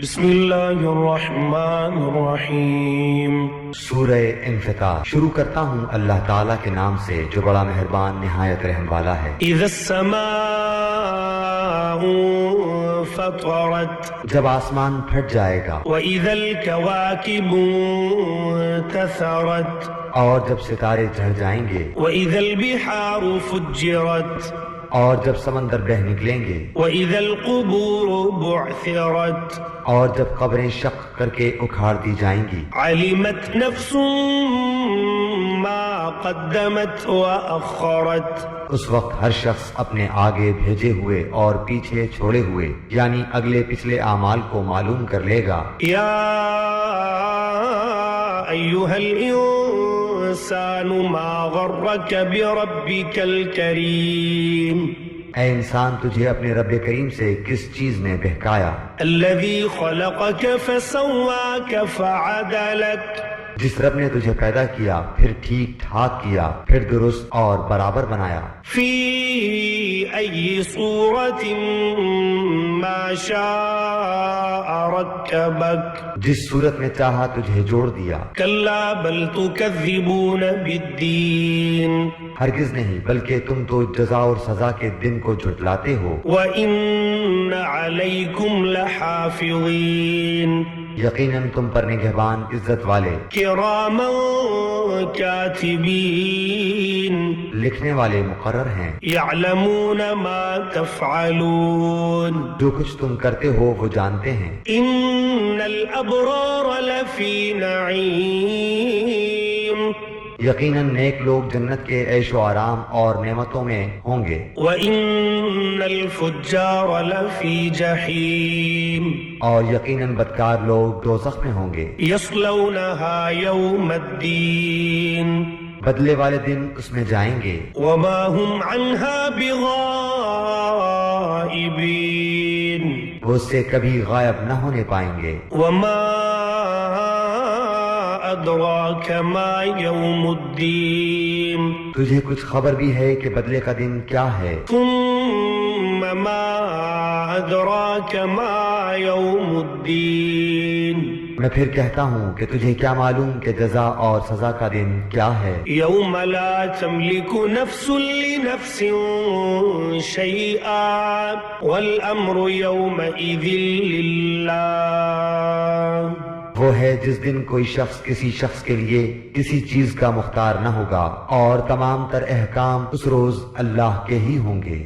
بسم اللہ الرحمن الرحیم۔ سورہ انفطار شروع کرتا ہوں اللہ تعالیٰ کے نام سے جو بڑا مہربان نہایت رحم والا ہے۔ اذا السماء فطرت جب آسمان پھٹ جائے گا، واذا الكواكب انتثرت اور جب ستارے جھڑ جائیں گے، واذا البحار فجرت اور جب سمندر بہہ نکلیں گے، واذا القبور بعثرت اور جب قبریں شق کر کے اکھاڑ دی جائیں گی، علمت نفس ما قدمت واخرت اس وقت ہر شخص اپنے آگے بھیجے ہوئے اور پیچھے چھوڑے ہوئے یعنی اگلے پچھلے اعمال کو معلوم کر لے گا۔ یا ایھا الانسان ما غرک بربک الکریم، اے انسان تجھے اپنے رب کریم سے کس چیز نے بہکایا؟ الذی خلقک فسواک فعدلک، جس رب نے تجھے پیدا کیا پھر ٹھیک ٹھاک کیا پھر درست اور برابر بنایا۔ فی ای صورت ما شاء رکبک، جس صورت میں چاہا تجھے جوڑ دیا۔ کلا بل تکذبون بالدین، ہرگز نہیں بلکہ تم تو جزا اور سزا کے دن کو جھٹلاتے ہو۔ وَإِنَّ عَلَيْكُمْ لَحَافِظِينَ، یقیناً تم پر نگہبان عزت والے، کِرَامًا کاتبین، لکھنے والے مقرر ہیں، یعلمون ما تفعلون، جو کچھ تم کرتے ہو وہ جانتے ہیں۔ ان الابرار لفی نعیم، یقیناً نیک لوگ جنت کے عیش و آرام اور نعمتوں میں ہوں گے، وَإِنَّ الْفُجَّارَ لَفِي جَحِيمٍ، اور یقیناً بدکار لوگ دوزخ میں ہوں گے، يَصْلَوْنَهَا يَوْمَ الدِّينِ، بدلے والے دن اس میں جائیں گے، وَمَا هُمْ عَنْهَا بِغَائِبِينَ، وہ اس سے کبھی غائب نہ ہونے پائیں گے۔ وَمَا أَدْرَاكَ مَا يَوْمُ الدِّينِ، تجھے کچھ خبر بھی ہے کہ بدلے کا دن کیا ہے؟ ثُمَّ مَا أَدْرَاكَ مَا يَوْمُ الدِّينِ، میں پھر کہتا ہوں کہ تجھے کیا معلوم کہ جزا اور سزا کا دن کیا ہے؟ يَوْمَ لَا تَمْلِكُ نَفْسٌ لِنَفْسٍ شَيْئًا وَالْأَمْرُ يَوْمَئِذٍ لِلَّهِ، وہ ہے جس دن کوئی شخص کسی شخص کے لیے کسی چیز کا مختار نہ ہوگا اور تمام تر احکام اس روز اللہ کے ہی ہوں گے۔